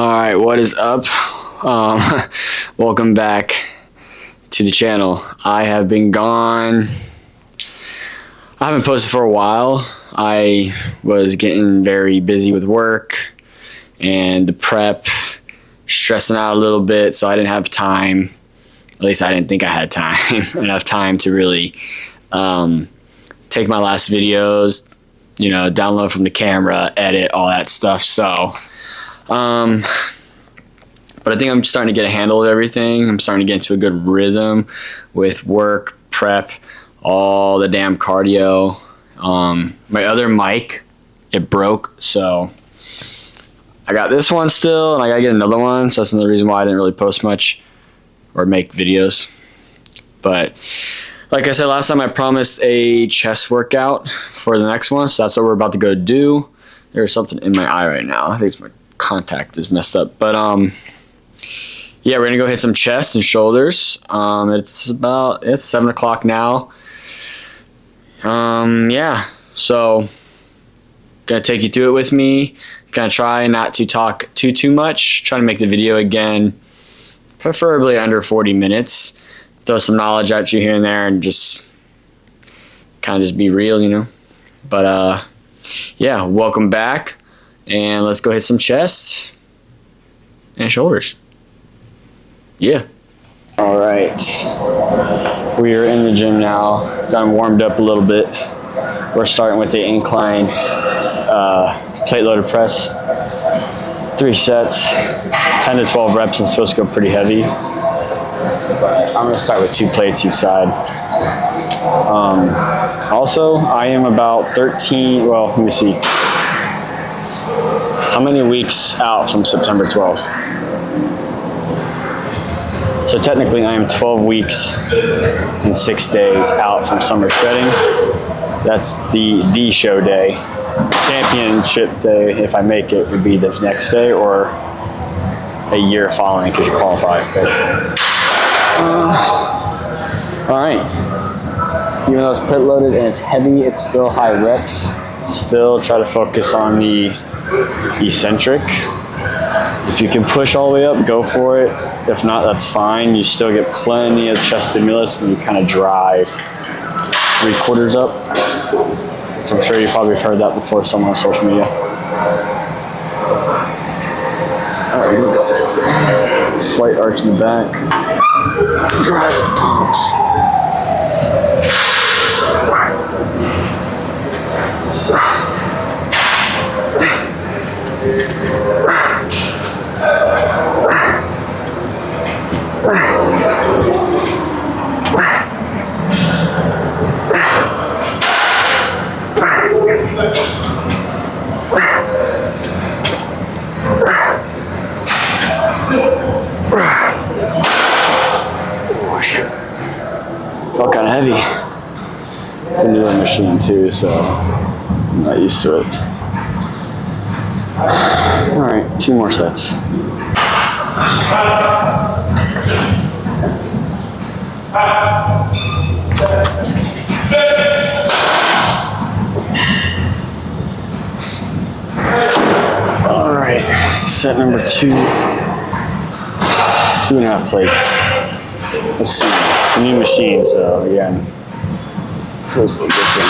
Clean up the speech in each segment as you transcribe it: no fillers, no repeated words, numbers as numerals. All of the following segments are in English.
All right, what is up? Welcome back to the channel. I have been gone. I haven't posted for a while. I was getting very busy with work and the prep, stressing out a little bit, so I didn't have time. At least I didn't think I had time, enough time to really take my last videos, download from the camera, edit, all that stuff. So, but I think I'm starting to get a handle of everything. I'm starting to get into a good rhythm with work, prep, all the damn cardio. My other mic, it broke, so I got this one still, and I gotta get another one. So that's another reason why I didn't really post much or make videos. But like I said last time, I promised a chest workout for the next one, so that's what we're about to go do. There's something in my eye right now. I think it's my contact is messed up. But yeah, we're gonna go hit some chest and shoulders. It's 7 o'clock now. Yeah, so gonna take you through it with me. Gonna try not to talk too much. Trying to make the video again preferably under 40 minutes. Throw some knowledge at you here and there and just kind of just be real, But yeah, welcome back, and let's go hit some chests and shoulders. Yeah. All right, we are in the gym now. Done warmed up a little bit. We're starting with the incline plate loaded press. 3 sets, 10 to 12 reps. It's supposed to go pretty heavy. I'm gonna start with 2 plates each side. Also, I am about 13, well, let me see. How many weeks out from September 12th? So technically I am 12 weeks and 6 days out from summer shredding. That's the show day. Championship day, if I make it, would be the next day or a year following because you qualify. All right. Even though it's pit loaded and it's heavy, it's still high reps. Still try to focus on the eccentric. If you can push all the way up, go for it. If not, that's fine. You still get plenty of chest stimulus when you kind of drive 3/4 up. I'm sure you probably have heard that before somewhere on social media. All right, here we go. Slight arch in the back. Drive the palms. Felt kind of heavy. It's a newer machine too, so I'm not used to it. All right, 2 more sets. All right, set number 2. 2.5 plates. Let's see. It's a new machine, so again, feels a little different.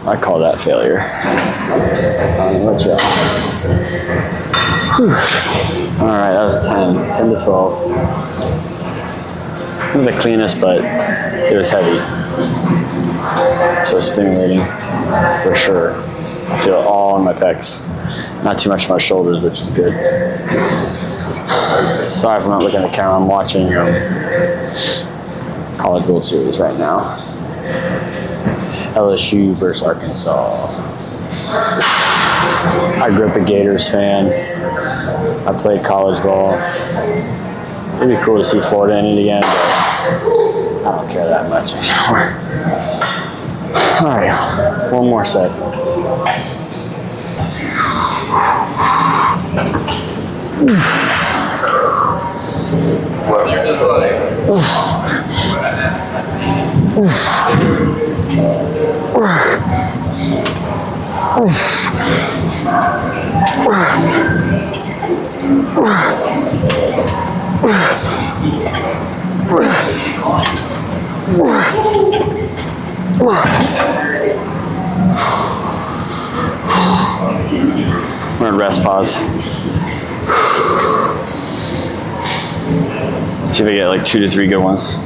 I call that failure. Watch out. All right, that was 10 to 12. It was the cleanest, but it was heavy. So stimulating, for sure. I feel it all in my pecs. Not too much in my shoulders, which is good. Sorry if I'm not looking at the camera. I'm watching College World Series right now. LSU versus Arkansas. I grew up a Gators fan. I played college ball. It'd be cool to see Florida in it again, but I don't care that much anymore. All right, one more set. We're in rest pause. See if I get like 2 to 3 good ones.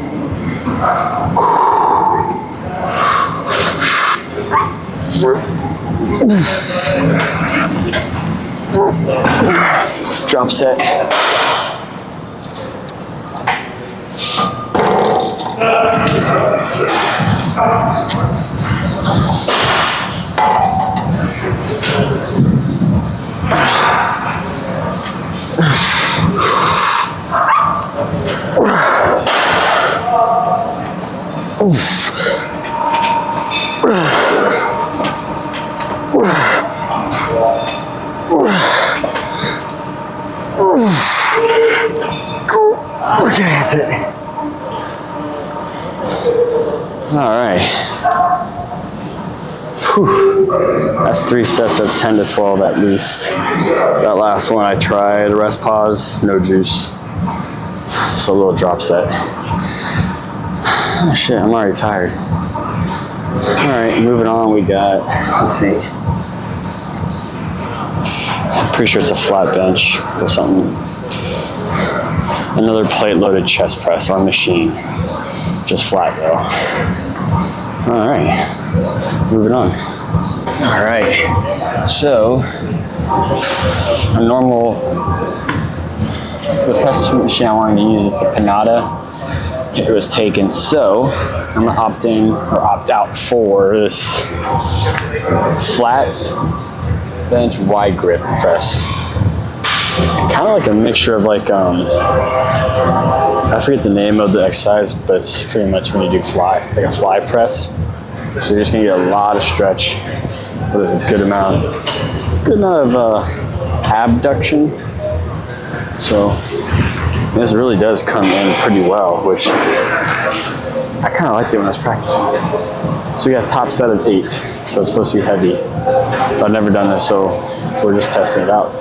Drop set. Okay, that's it. All right. Whew. That's 3 sets of 10 to 12 at least. That last one I tried, rest pause, no juice. So a little drop set. Oh shit, I'm already tired. All right, moving on, we got, let's see. I'm pretty sure it's a flat bench or something. Another plate loaded chest press on machine. Just flat though. All right, moving on. All right, so a normal, the press machine I wanted to use is the Panada. It was taken, so I'm gonna opt in or opt out for this flat bench wide grip press. It's kind of like a mixture of like, I forget the name of the exercise, but it's pretty much when you do fly, like a fly press. So you're just gonna get a lot of stretch with a good amount of abduction. So this really does come in pretty well, which I kind of liked it when I was practicing. So we got a top set of 8, so it's supposed to be heavy. But I've never done this, so we're just testing it out.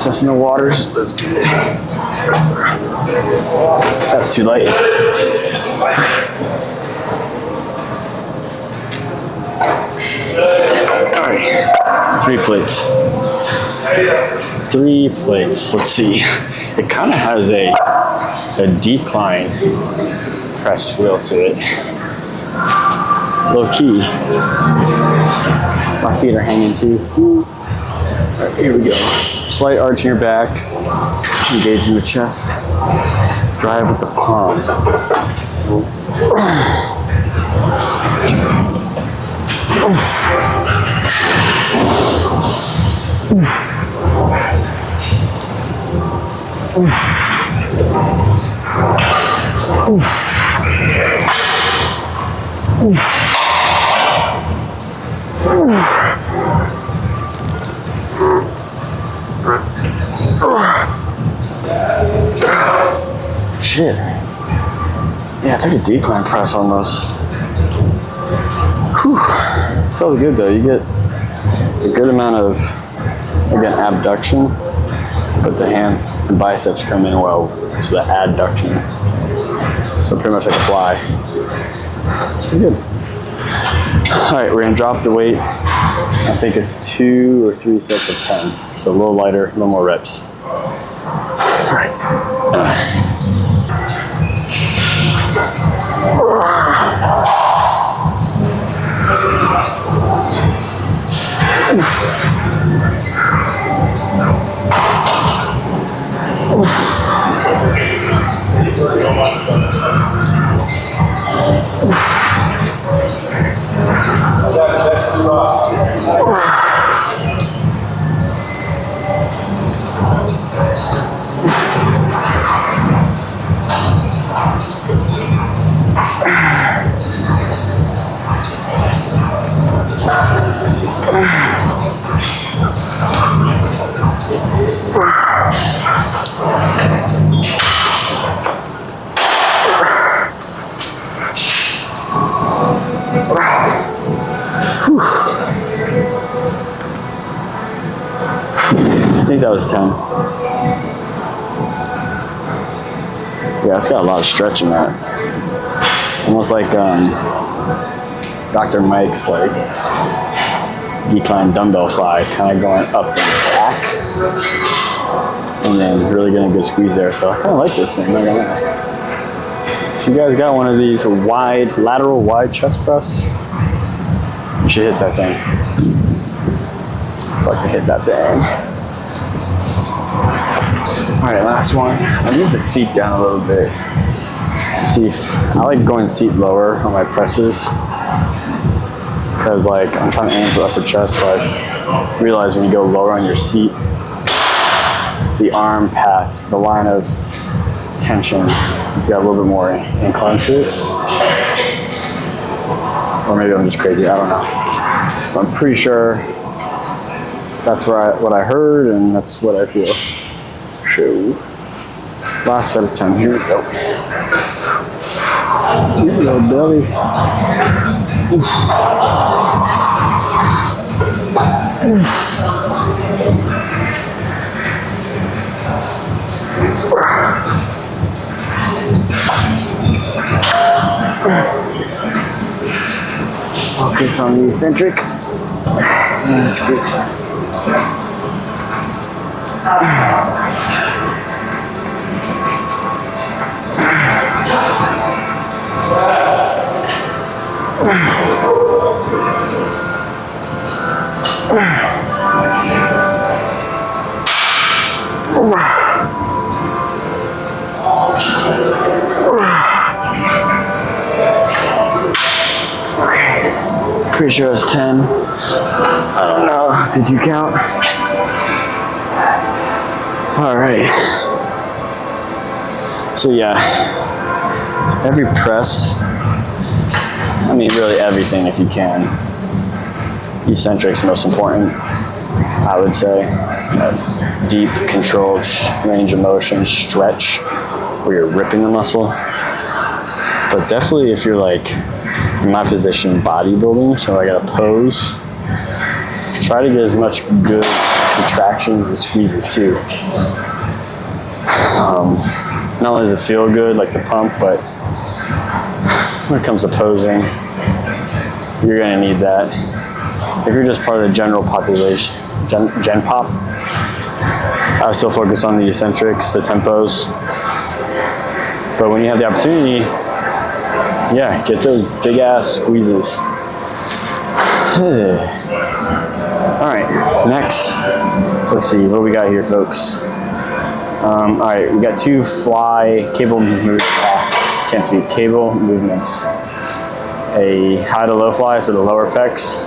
Testing the waters. Let's do it. That's too light. All right, 3 plates. 3 plates. Let's see. It kind of has a decline press feel to it. Low key. My feet are hanging too. All right, here we go. Slight arch in your back. Engaging the chest. Drive with the palms. Shit. Yeah, it's like a decline press almost. Whew. Feels good though. You get a good amount of, again, abduction, but the hands and biceps come in well, so the adduction. So pretty much like a fly. It's pretty good. All right, we're gonna drop the weight. I think it's 2 or 3 sets of 10. So a little lighter, a little more reps. All right. I think that was 10. Yeah, it's got a lot of stretch in that. Almost like Dr. Mike's like decline dumbbell fly, kind of going up and back, and then really getting a good squeeze there. So I kind of like this thing. Not gonna lie. If you guys got one of these lateral wide chest press, you should hit that thing. Fucking hit that thing. Alright, last one. I move the seat down a little bit. See, I like going seat lower on my presses because like I'm trying to aim for upper chest, so I realize when you go lower on your seat, the arm path, the line of tension has got a little bit more incline to it. Or maybe I'm just crazy, I don't know. But I'm pretty sure that's what I heard, and that's what I feel. So, last set of 10. Here we go. Here we go, belly. Focus on the eccentric. And squeeze. Pretty sure it was 10. I don't know. Did you count? All right. So yeah, every press, I mean really everything if you can. Eccentric's most important, I would say. Deep, controlled range of motion, stretch, where you're ripping the muscle. But definitely if you're like, in my position, bodybuilding, so I gotta pose, try to get as much good contractions and squeezes too. Not only does it feel good, like the pump, but when it comes to posing, you're gonna need that. If you're just part of the general population, gen pop, I still focus on the eccentrics, the tempos. But when you have the opportunity, yeah, get those big ass squeezes. All right, next, let's see what we got here, folks. All right, we got two cable movements. Can't speak. Cable movements. A high to low fly, so the lower pecs,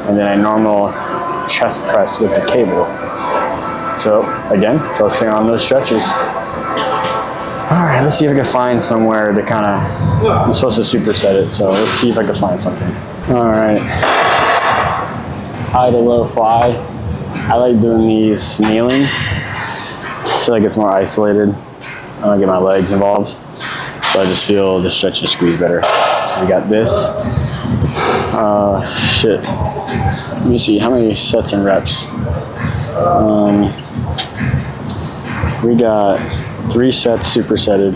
and then a normal chest press with the cable. So again, focusing on those stretches. All right, let's see if I can find somewhere to kind of. I'm supposed to superset it, so let's see if I can find something. All right, high to low fly. I like doing these kneeling. I feel like it's more isolated. I don't get my legs involved, so I just feel the stretch and squeeze better. We got this. Shit. Let me see, how many sets and reps? We got 3 sets supersetted,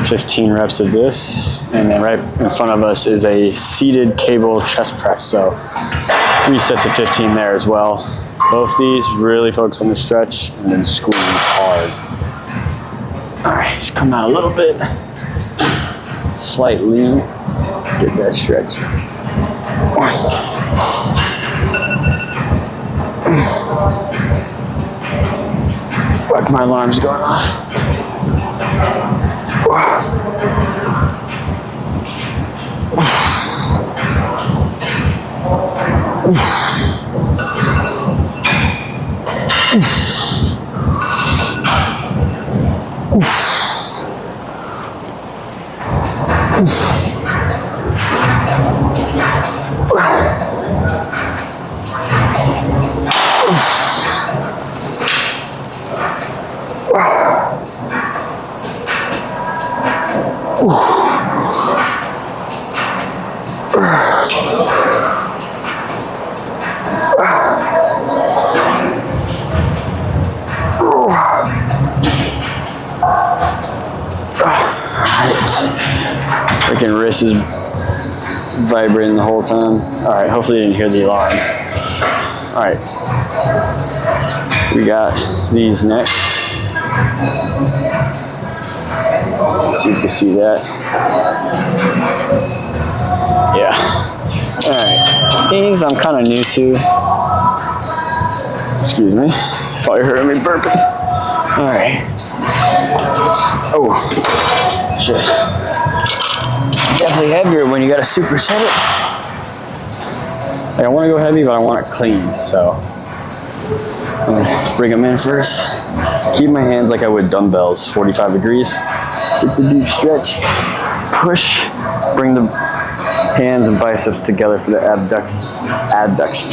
15 reps of this, and then right in front of us is a seated cable chest press, so 3 sets of 15 there as well. Both these really focus on the stretch and then squeeze hard. All right, just come out a little bit. Slight lean. Get that stretch. Fuck, my alarm's going off. Freaking wrist is vibrating the whole time. All right, hopefully you didn't hear the alarm. All right, we got these next. See if you can see that. Yeah. All right, these I'm kind of new to. Excuse me. Probably heard me burping. All right. Oh, shit. Definitely heavier when you got to superset it. Like, I want to go heavy, but I want it clean. So I'm gonna bring them in first. Keep my hands like I would dumbbells, 45 degrees. Get the deep stretch. Push. Bring the hands and biceps together for the abduction.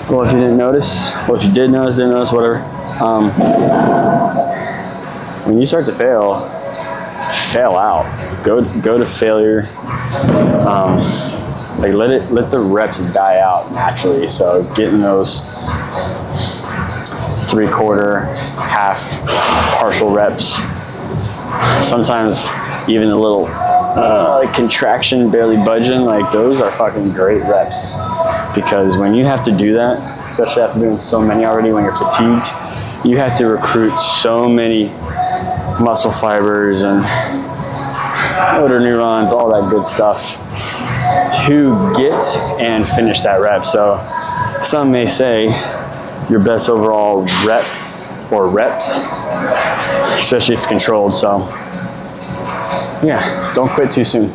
Well, if you didn't notice, well, if you did notice, didn't notice, whatever. When you start to fail out. Go to failure. Like let the reps die out naturally. So getting those 3/4, half, partial reps. Sometimes even a little like contraction, barely budging. Like those are fucking great reps. Because when you have to do that, especially after doing so many already when you're fatigued, you have to recruit so many muscle fibers and motor neurons, all that good stuff to get and finish that rep. So some may say your best overall rep or reps, especially if controlled. So yeah, don't quit too soon.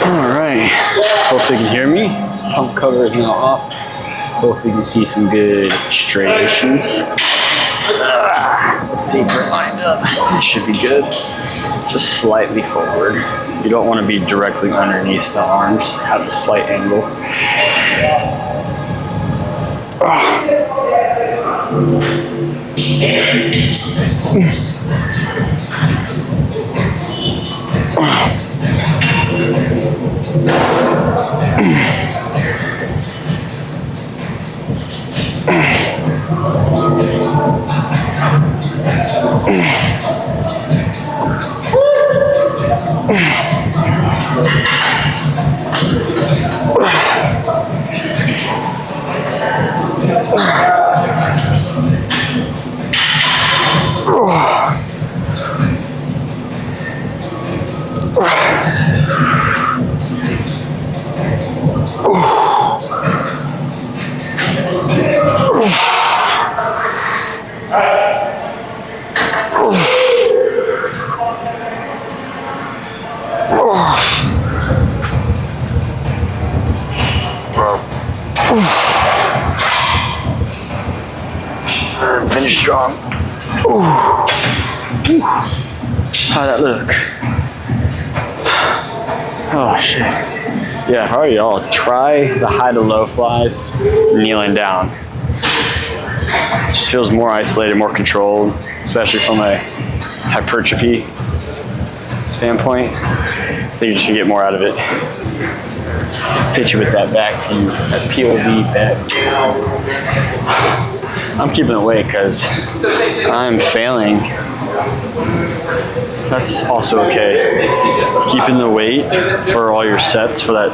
All right. Hopefully you can hear me. Pump cover is now off. Hopefully you can see some good striations. Let's see if we're lined up. It should be good. Just slightly forward. You don't want to be directly underneath the arms. Have a slight angle. Finish strong. How'd that look? Oh shit. Yeah, how are y'all? Try the high to low flies kneeling down. It just feels more isolated, more controlled, especially from a hypertrophy standpoint. So you just can get more out of it. Hit you with that back view, that POV back. I'm keeping it away because I'm failing That's also okay. Keeping the weight for all your sets for that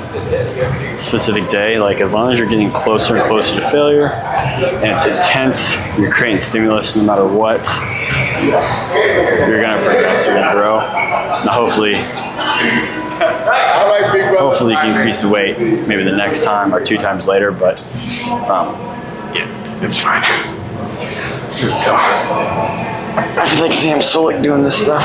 specific day, like as long as you're getting closer and closer to failure and it's intense, you're creating stimulus no matter what, you're gonna progress, you're gonna grow. Now hopefully you can increase the weight maybe the next time or 2 times later, but yeah, it's fine. Here we go. I feel like Sam Sulek doing this stuff.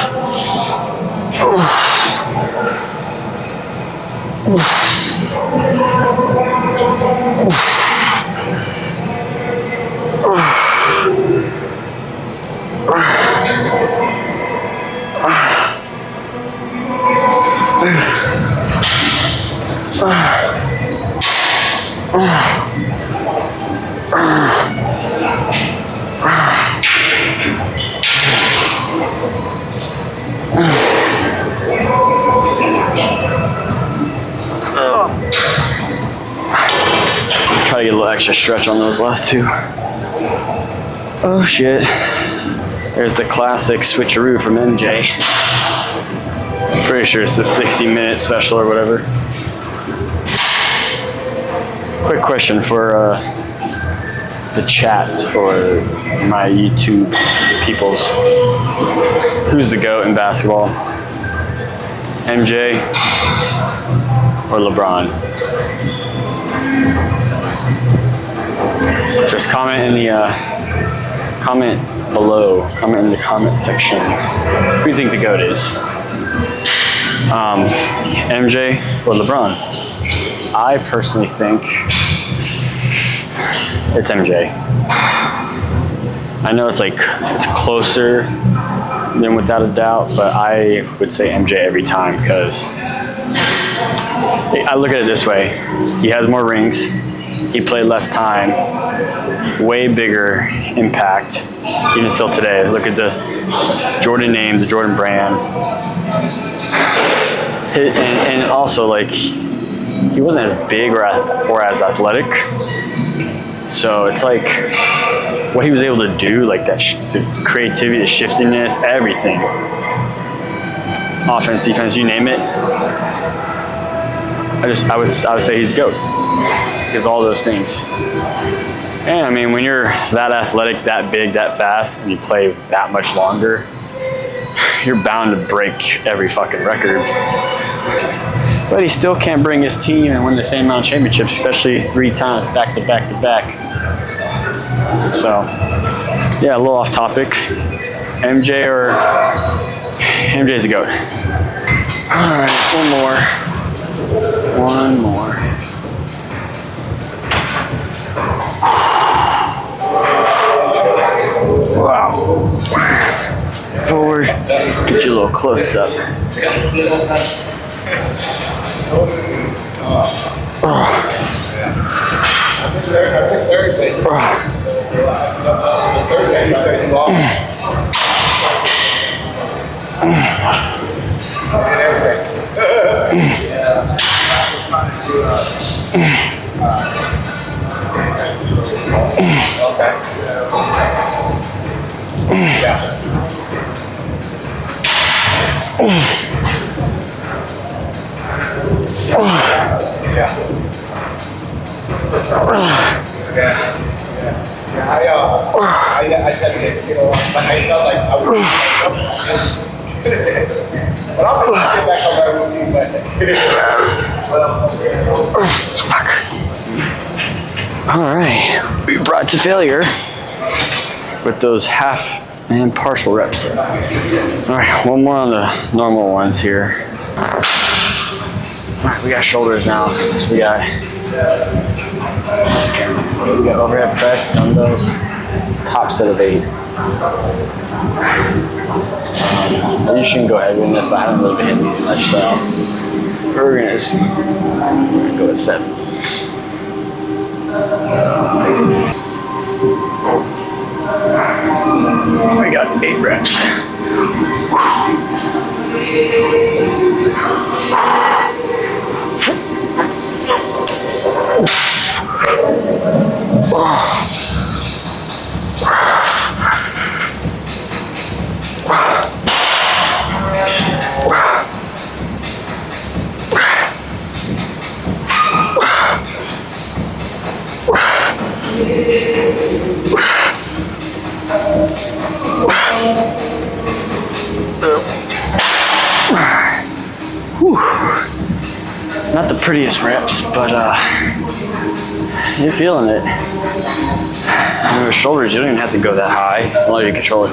Try to get a little extra stretch on those last 2. Oh shit. There's the classic switcheroo from MJ. Pretty sure it's the 60-minute special or whatever. Quick question for the chat or my YouTube peoples. Who's the GOAT in basketball? MJ or LeBron? Just comment in the comment below. Comment in the comment section. Who do you think the GOAT is? MJ or LeBron? I personally think it's MJ. I know it's closer than without a doubt, but I would say MJ every time because I look at it this way. He has more rings. He played less time. Way bigger impact. Even still today. Look at the Jordan name, the Jordan brand. And also, like, he wasn't as big or as athletic. So it's like what he was able to do, like that, the creativity, the shiftiness, everything. Offense, defense, you name it. I would say he's the GOAT. Because all those things. And I mean, when you're that athletic, that big, that fast, and you play that much longer, you're bound to break every fucking record. But he still can't bring his team and win the same amount of championships, especially 3 times back to back to back. So, yeah, a little off topic. MJ's the GOAT. All right, one more. Wow. Forward. Get you a little close up. I said it, you know, but I felt like I would. But I'm going to get back on my routine, but all right, we brought to failure with those half and partial reps. All right, one more on the normal ones here. All right, we got shoulders now. So we got overhead press, dumbbells, top set of 8. You shouldn't go heavy in this, but I haven't really been hitting too much, so we're gonna go at 7. We got 8 reps. Whew. Not the prettiest reps, but you're feeling it. And with shoulders, you don't even have to go that high. As long as you control it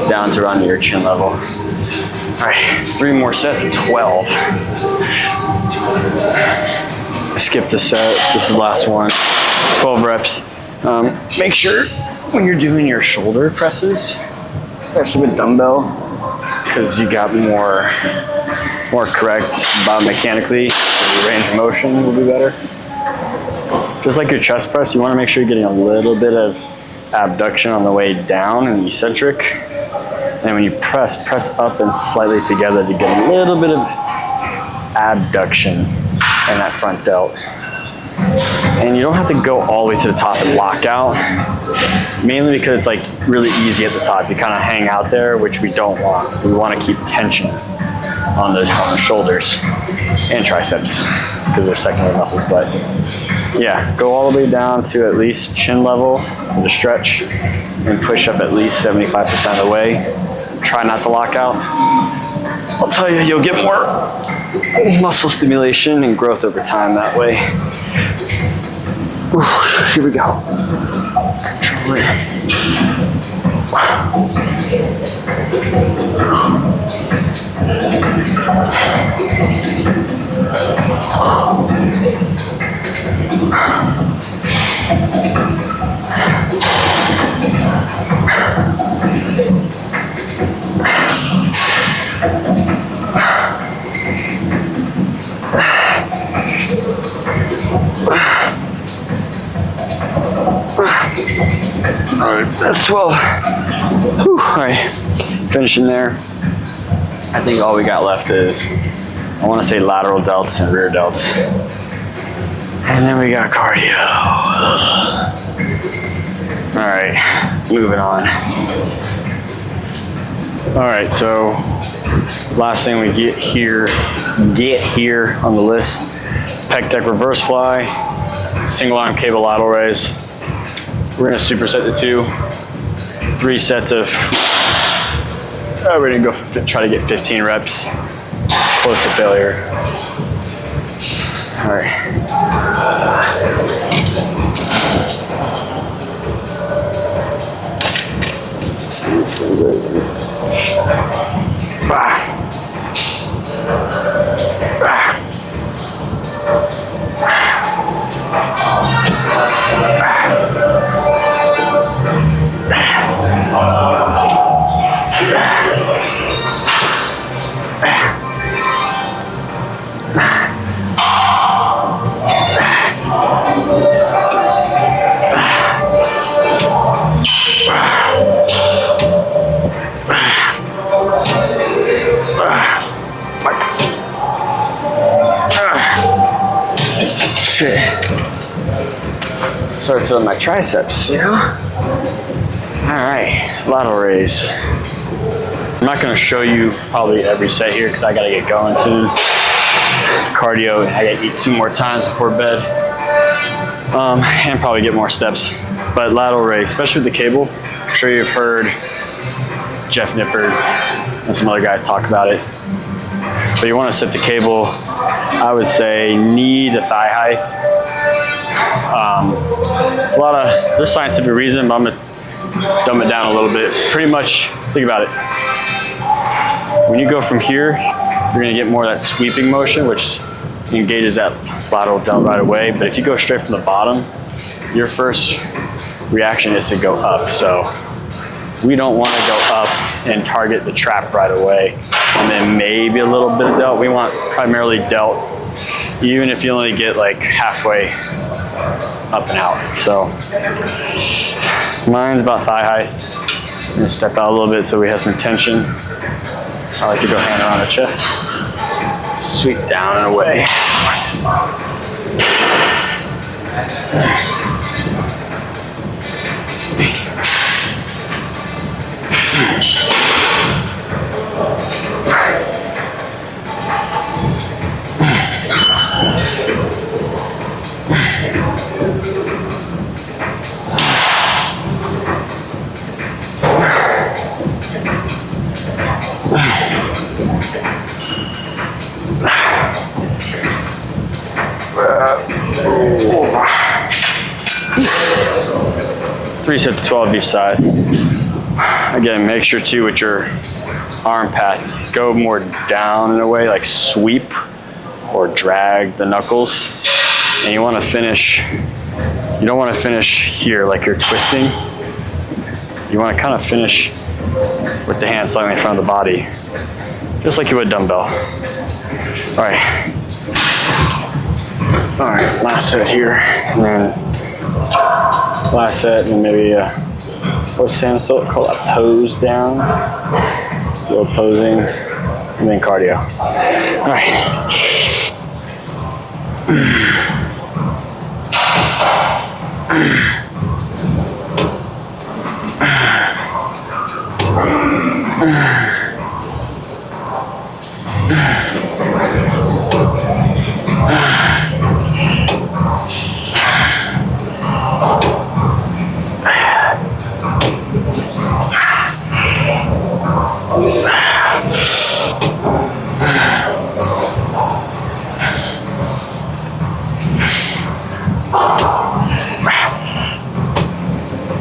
down to around your chin level. All right, 3 more sets of 12. I skipped a set. This is the last one. 12 reps. Make sure when you're doing your shoulder presses, especially with dumbbell, because you got more correct biomechanically, your range of motion will be better. Just like your chest press, you want to make sure you're getting a little bit of abduction on the way down in the eccentric. And when you press up and slightly together to get a little bit of abduction in that front delt. And you don't have to go all the way to the top and lock out, mainly because it's like really easy at the top. You kind of hang out there, which we don't want. We want to keep tension on the shoulders and triceps because they're secondary muscles. But yeah, go all the way down to at least chin level for the stretch and push up at least 75% of the way. Try not to lock out. I'll tell you, you'll get more muscle stimulation and growth over time that way. Ooh, here we go. Control All right, that's 12. Whew. All right, finishing there. I think all we got left is, I want to say lateral delts and rear delts. And then we got cardio. All right, moving on. All right, so last thing we get here on the list, pec deck reverse fly, single arm cable lateral raise. We're gonna superset the 2, 3 sets of, we're gonna go try to get 15 reps, close to failure. All right. Shit. Started feeling my triceps, you know? Alright, lateral raise. I'm not gonna show you probably every set here because I gotta get going soon. Cardio, I gotta eat 2 more times before bed. And probably get more steps. But lateral raise, especially with the cable, I'm sure you've heard Jeff Nippard and some other guys talk about it. But you want to set the cable, I would say knee to thigh height. There's scientific reason, but I'm gonna dumb it down a little bit. Pretty much, think about it. When you go from here, you're gonna get more of that sweeping motion, which engages that lateral delt right away. But if you go straight from the bottom, your first reaction is to go up. So we don't want to go up and target the trap right away, and then maybe a little bit of delt. We want primarily delt, even if you only get like halfway up and out. So mine's about thigh height. I'm gonna step out a little bit so we have some tension. I like to go hand around the chest, sweep down and away. Reset to 12 each side. Again, make sure too with your arm path, go more down in a way, like sweep or drag the knuckles. And you want to finish, you don't want to finish here like you're twisting. You want to kind of finish with the hand slightly in front of the body, just like you would dumbbell. All right. All right, last set here, and then last set, and then maybe what's Sam still call it? Pose down, a little posing, and then cardio. All right.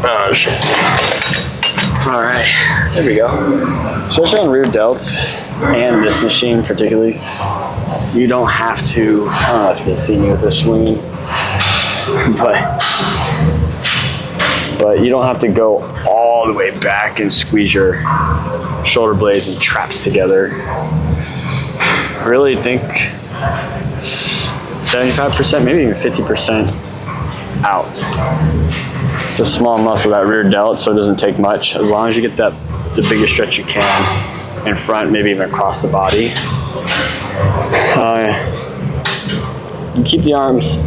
Oh shit. All right, there we go. Especially on rear delts and this machine particularly, you don't have to, I don't know if you can see me with this swinging, but you don't have to go all the way back and squeeze your shoulder blades and traps together. I really think 75%, maybe even 50% out. It's a small muscle, that rear delt, so it doesn't take much. As long as you get the biggest stretch you can in front, maybe even across the body. You keep the arms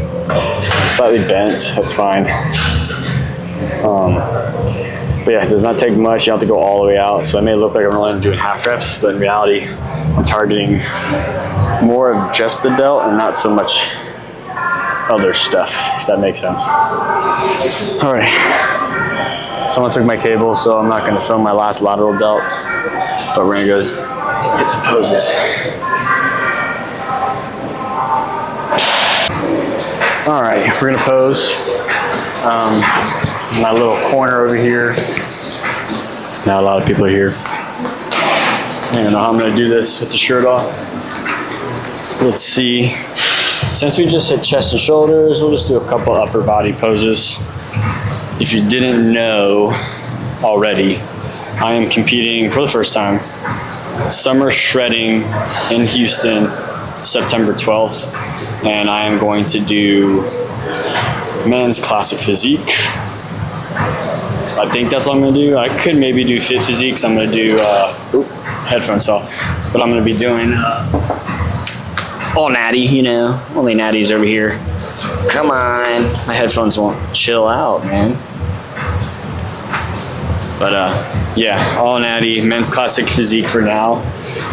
slightly bent, that's fine. But yeah, it does not take much. You don't have to go all the way out. So it may look like I'm only doing half reps, but in reality, I'm targeting more of just the delt and not so much other stuff, if that makes sense. All right. Someone took my cable, so I'm not gonna film my last lateral delt, but we're gonna go get some poses. All right, we're gonna pose. My little corner over here. Not a lot of people are here. I don't know how I'm gonna do this with the shirt off. Let's see. Since we just hit chest and shoulders, we'll just do a couple upper body poses. If you didn't know already, I am competing for the first time, Summer Shredding in Houston, September 12th, and I am going to do men's classic physique. I think that's what I'm gonna do. I could maybe do fit physiques. I'm gonna do, headphones off, but I'm gonna be doing all natty, you know, only natties over here. Come on, my headphones won't chill out, man. But yeah, all natty, men's classic physique for now.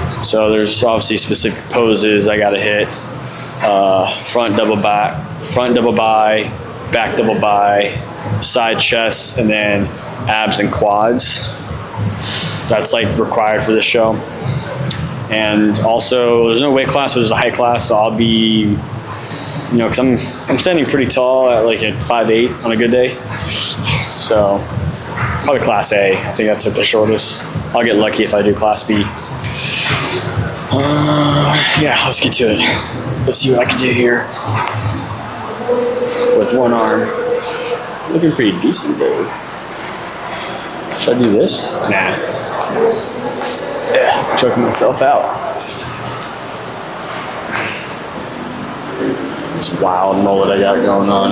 So there's obviously specific poses I gotta hit. Front double by, back double by, side chest, and then abs and quads. That's like required for this show. And also, there's no weight class, but there's a height class, so I'll be, you know, because I'm standing pretty tall at like at 5'8" on a good day. So probably class A. I think that's like the shortest. I'll get lucky if I do class B. Yeah, let's get to it. Let's see what I can do here. With one arm. Looking pretty decent, dude. Should I do this? Nah. Yeah, choking myself out. This wild mullet I got going on.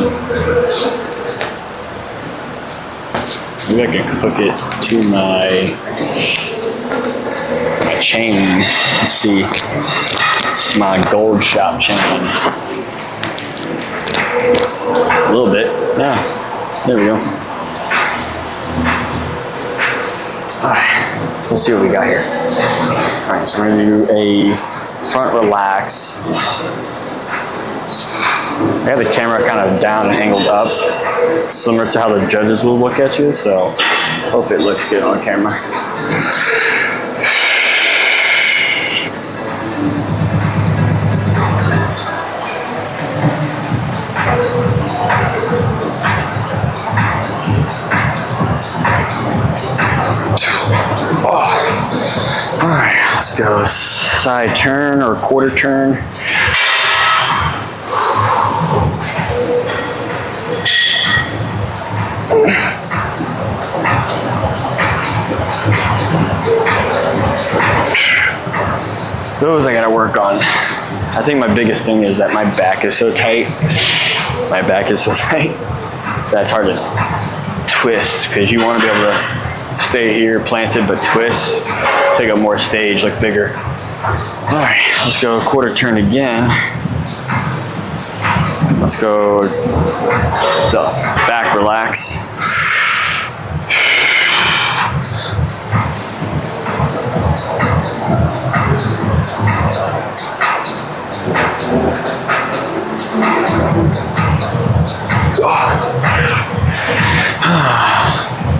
Maybe I can hook it to my chain. Let's see. My gold shop chain. A little bit. Yeah. There we go. Alright. Let's see what we got here. Alright, so we're going to do a front relaxed. I got the camera kind of down and angled up, similar to how the judges will look at you, so hopefully it looks good on camera. Let's go side turn or quarter turn. Those I gotta work on. I think my biggest thing is that my back is so tight. My back is so tight that it's hard to twist, because you want to be able to stay here planted but twist, take up more stage, look bigger. All right, let's go quarter turn again. Let's go back relax.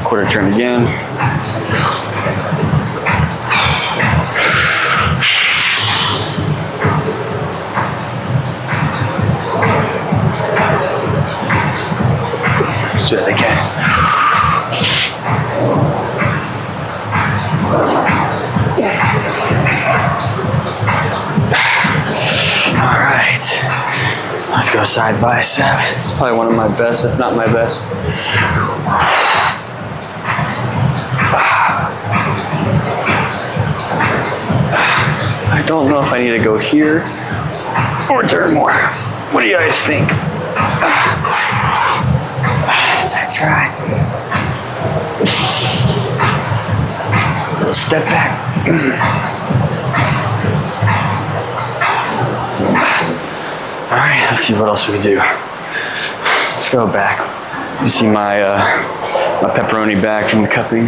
Quarter turn again. Let's do that again. All right. Let's go side bicep. It's probably one of my best, if not my best. I don't know if I need to go here or turn more. What do you guys think? Side try. Little step back. All right, let's see what else we do. Let's go back. You see my my pepperoni bag from the cupping.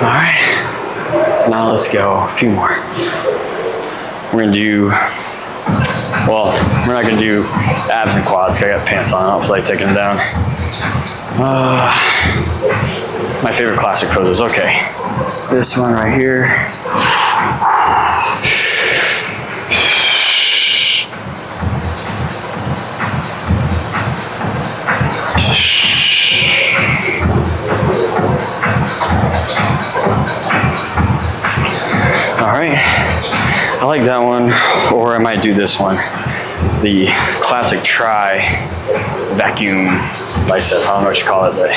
All right, now let's go a few more. We're gonna do, well, we're not gonna do abs and quads, 'cause I got pants on, I don't feel like taking them down. My favorite classic poses, okay. This one right here. All right, I like that one, or I might do this one. The classic tri vacuum bicep, I don't know what you call it, but.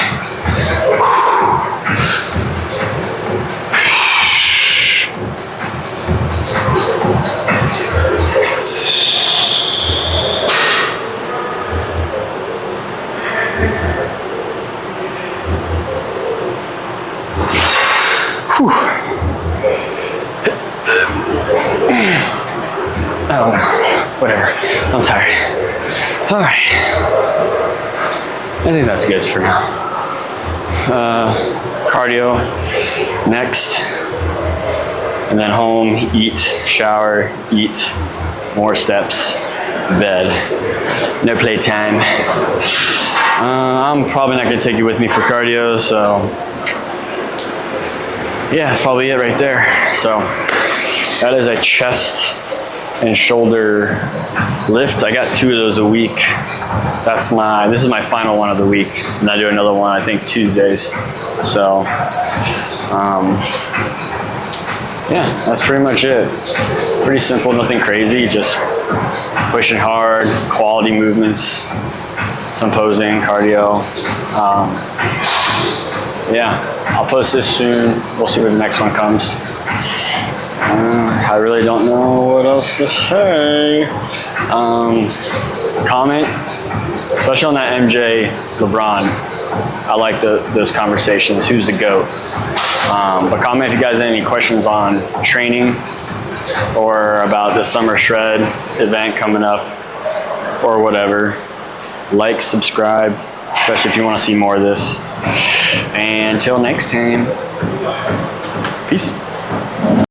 Oh, whatever. I'm tired. All right. I think that's good for now. Cardio next. And then home, eat, shower, eat, more steps, bed. No playtime. I'm probably not going to take you with me for cardio, so yeah, that's probably it right there. So that is a chest and shoulder lift. I got 2 of those a week. This is my final one of the week. And I do another one, I think Tuesdays. So, yeah, that's pretty much it. Pretty simple, nothing crazy, just pushing hard, quality movements, some posing, cardio. Yeah, I'll post this soon. We'll see where the next one comes. I really don't know what else to say. Comment, especially on that MJ LeBron. I like those conversations. Who's the GOAT? But comment if you guys have any questions on training or about the Summer Shred event coming up or whatever. Like, subscribe, especially if you want to see more of this. And until next time, peace.